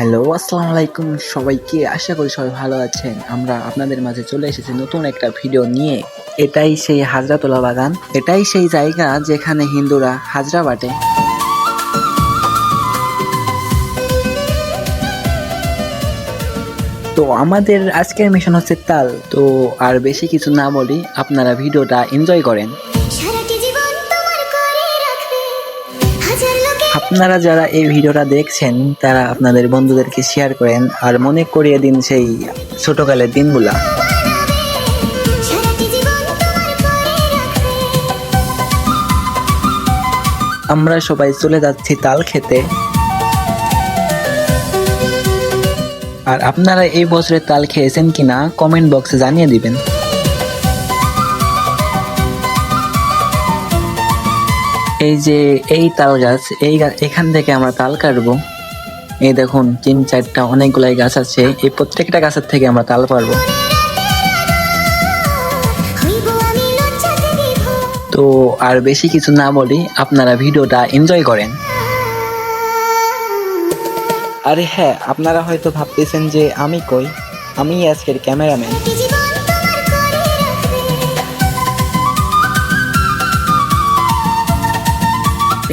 Hello, আসসালামু আলাইকুম সবাইকে। আশা করি সবাই ভালো আছেন। আমরা আপনাদের মাঝে চলে এসেছি নতুন একটা ভিডিও নিয়ে। এটাই সেই হাজরাতোলা বাগান, এটাই সেই জায়গা যেখানে হিন্দুরা হাজরা বাটে। তো আমাদের আজকের মিশন হচ্ছে তাল। তো আর বেশি কিছু না বলি, আপনারা ভিডিওটা এনজয় করেন। আপনারা যারা এই ভিডিওটা দেখছেন তারা আপনাদের বন্ধুদেরকে শেয়ার করেন আর মনে করিয়ে দিন সেই ছোটকালের দিনগুলা। আমরা সবাই চলে যাচ্ছি তাল খেতে। আর আপনারা এই বছরে তাল খেয়েছেন কিনা কমেন্ট বক্সে জানিয়ে দিবেন। এই যে এই তাল গাছ, এখান থেকে আমরা তাল কাটবো। এই দেখুন 3-4টা অনেকগুলাই গাছ আছে, এই প্রত্যেকটা গাছের থেকে আমরা তাল পারবো। তো আর বেশি কিছু না বলি, আপনারা ভিডিওটা এনজয় করেন। আরে হ্যাঁ, আপনারা হয়তো ভাবতেছেন যে আমি কই, আমি আজকের ক্যামেরাম্যান।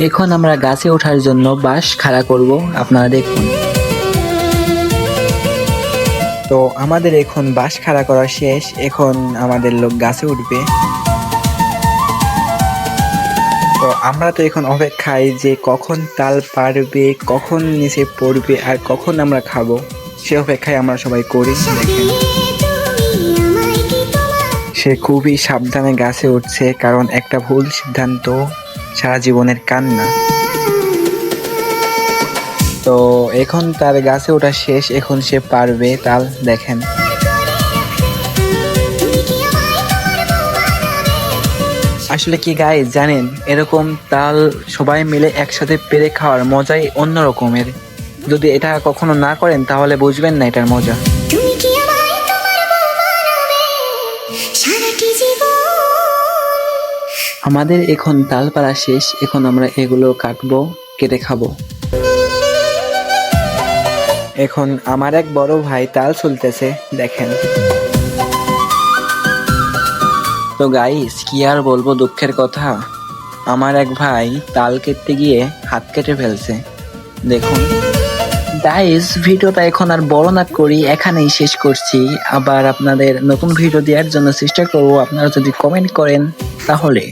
এখন আমরা গাছে ওঠার জন্য বাঁশ খাড়া করব, আপনারা দেখুন। তো আমাদের এখন বাঁশ খাড়া করা শেষ, এখন আমাদের লোক গাছে উঠবে। তো আমরা তো এখন অপেক্ষায় যে কখন তাল পারবে, কখন নিচে পড়বে আর কখন আমরা খাবো, সে অপেক্ষায় আমরা সবাই করি। দেখেন সে খুবই সাবধানে গাছে উঠছে, কারণ একটা ভুল সিদ্ধান্ত সারা জীবনের কান্না। তো এখন তার গাছে ওঠা শেষ, এখন সে পারবে তাল। দেখেন আসলে কি গাইস জানেন, এরকম তাল সবাই মিলে একসাথে পেরে খাওয়ার মজাই অন্য রকমের। যদি এটা কখনো না করেন তাহলে বুঝবেন না এটার মজা। আমাদের এখন তাল পাড়া শেষ, এখন আমরা এগুলো কাটবো, কেটে খাবো। এখন আমার এক বড় ভাই তাল ছুলতেছে, দেখেন। তো গাইস কি আর বলবো, দুঃখের কথা, আমার এক ভাই তাল কেটে গিয়ে হাত কেটে ফেলছে, দেখুন। গাইস ভিডিওটা এখন আর বড় না করি, এখানেই শেষ করছি। আবার আপনাদের নতুন ভিডিও দেওয়ার জন্য চেষ্টা করবো, আপনারা যদি কমেন্ট করেন তাহলে।